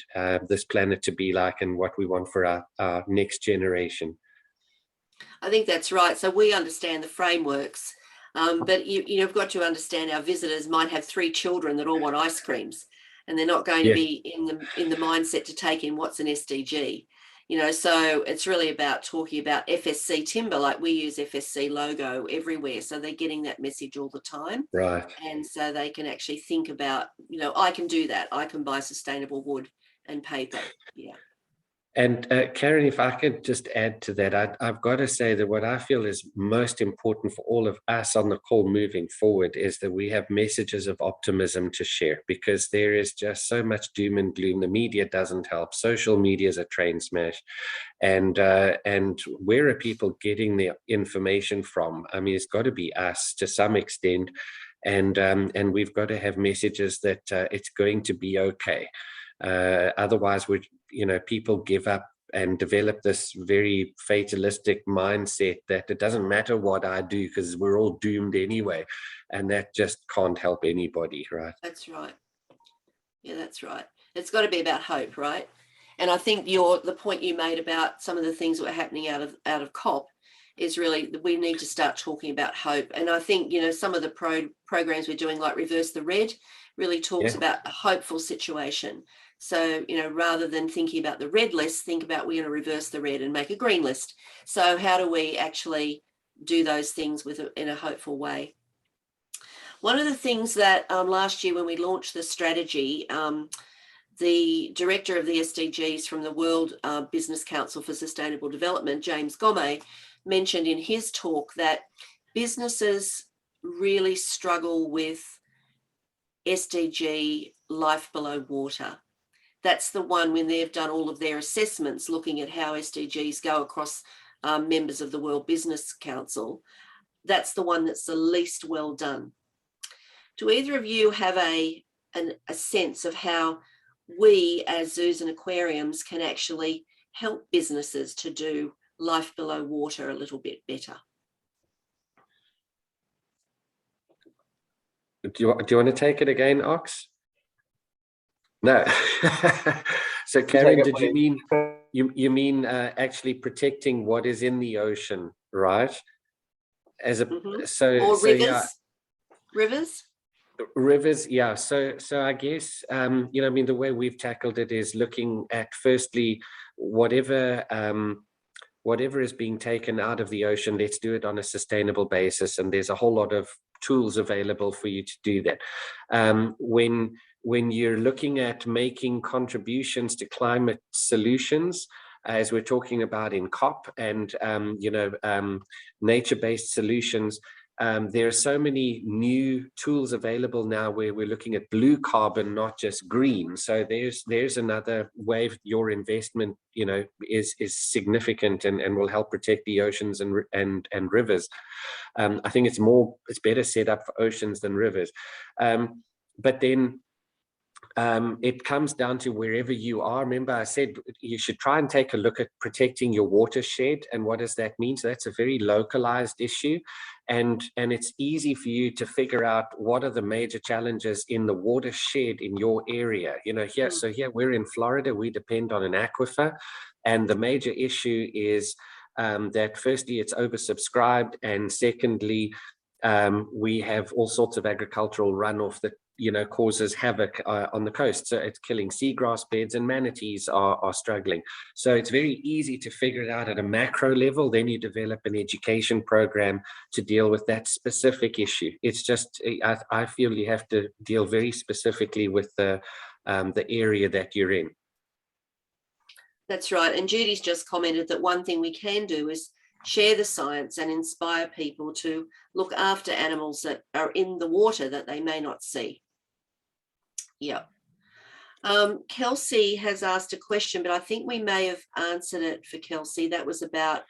this planet to be like and what we want for our next generation. I think that's right. So we understand the frameworks. But you've got to understand our visitors might have 3 children that all want ice creams, and they're not going to be in the mindset to take in what's an SDG. So it's really about talking about FSC timber, like we use FSC logo everywhere. So they're getting that message all the time. Right. And so they can actually think about, I can do that. I can buy sustainable wood and paper. Yeah. And Karen, if I could just add to that, I've got to say that what I feel is most important for all of us on the call moving forward is that we have messages of optimism to share, because there is just so much doom and gloom. The media doesn't help. Social media is a train smash. And where are people getting their information from? I mean, it's got to be us to some extent. And we've got to have messages that it's going to be okay. Otherwise, people give up and develop this very fatalistic mindset that it doesn't matter what I do because we're all doomed anyway, and that just can't help anybody, right? That's right. Yeah, that's right. It's got to be about hope, right? And I think the point you made about some of the things that were happening out of COP is really, we need to start talking about hope. And I think, you know, some of the programs we're doing, like Reverse the Red, really talks about a hopeful situation. So, you know, rather than thinking about the red list, think about we're going to reverse the red and make a green list. So how do we actually do those things in a hopeful way? One of the things that last year when we launched the strategy, the director of the SDGs from the World Business Council for Sustainable Development, James Gomez, mentioned in his talk that businesses really struggle with SDG life below water. That's the one when they've done all of their assessments looking at how SDGs go across members of the World Business Council. That's the one that's the least well done. Do either of you have a sense of how we as zoos and aquariums can actually help businesses to do life below water a little bit better? Do you want to take it again, Ox? No. So Karen, did you mean you mean actually protecting what is in the ocean, right? As a or rivers, yeah. Rivers, yeah. So I guess you know, I mean, the way we've tackled it is looking at firstly whatever is being taken out of the ocean, let's do it on a sustainable basis, and there's a whole lot of tools available for you to do that. When you're looking at making contributions to climate solutions, as we're talking about in COP, and you know, nature-based solutions, there are so many new tools available now where we're looking at blue carbon, not just green. So there's another way. Your investment, you know, is significant and will help protect the oceans and rivers. I think it's better set up for oceans than rivers. But then it comes down to wherever you are. Remember, I said you should try and take a look at protecting your watershed. And what does that mean? So that's a very localized issue. And it's easy for you to figure out what are the major challenges in the watershed in your area. You know, here, so here we're in Florida, we depend on an aquifer. And the major issue is that firstly, it's oversubscribed. And secondly, we have all sorts of agricultural runoff that, you know, causes havoc on the coast. So it's killing seagrass beds, and manatees are struggling. So it's very easy to figure it out at a macro level. Then you develop an education program to deal with that specific issue. It's just, I feel you have to deal very specifically with the area that you're in. That's right. And Judy's just commented that one thing we can do is share the science and inspire people to look after animals that are in the water that they may not see. Yeah. Kelsey has asked a question, but I think we may have answered it for Kelsey. That was about,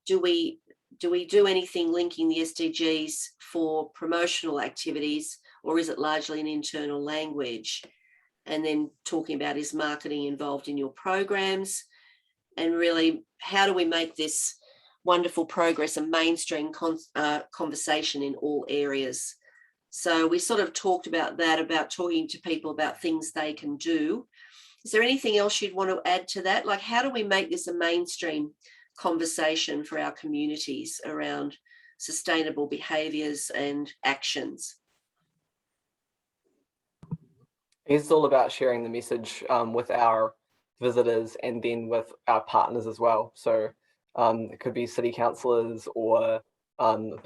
do we do anything linking the SDGs for promotional activities, or is it largely an internal language? And then talking about, is marketing involved in your programs? And really, how do we make this wonderful progress a mainstream conversation in all areas? So we sort of talked about that, about talking to people about things they can do. Is there anything else you'd want to add to that? Like, how do we make this a mainstream conversation for our communities around sustainable behaviours and actions? It's all about sharing the message with our visitors and then with our partners as well. So it could be city councillors or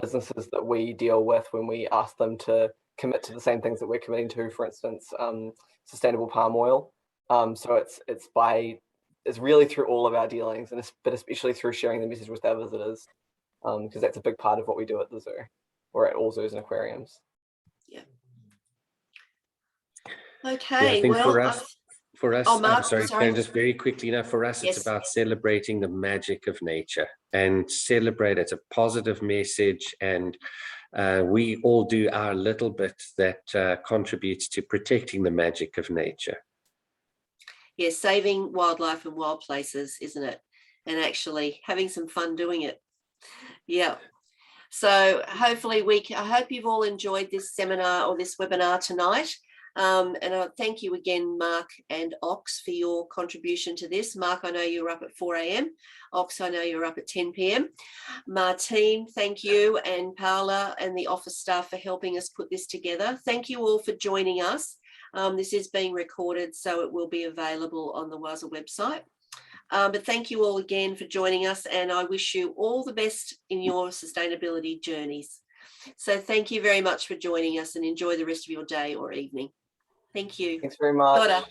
businesses that we deal with when we ask them to commit to the same things that we're committing to, for instance, sustainable palm oil. So it's really through all of our dealings, but especially through sharing the message with our visitors, because that's a big part of what we do at the zoo, or at all zoos and aquariums. Yeah. Okay. Yeah, I think well, for us, oh, Mark, sorry, Karen, just very quickly now, for us, yes, it's about celebrating the magic of nature, and celebrate. It's a positive message, and we all do our little bit that contributes to protecting the magic of nature. yeah, saving wildlife and wild places, isn't it? And actually having some fun doing it. Yeah. So hopefully I hope you've all enjoyed this seminar or this webinar tonight. And I thank you again, Mark and Ox, for your contribution to this. Mark, I know you were up at 4 a.m. Ox, I know you're up at 10 p.m. Martine, thank you, and Paula and the office staff for helping us put this together. Thank you all for joining us. This is being recorded, so it will be available on the WAZA website. But thank you all again for joining us, and I wish you all the best in your sustainability journeys. So thank you very much for joining us, and enjoy the rest of your day or evening. Thank you. Thanks very much. Kia ora.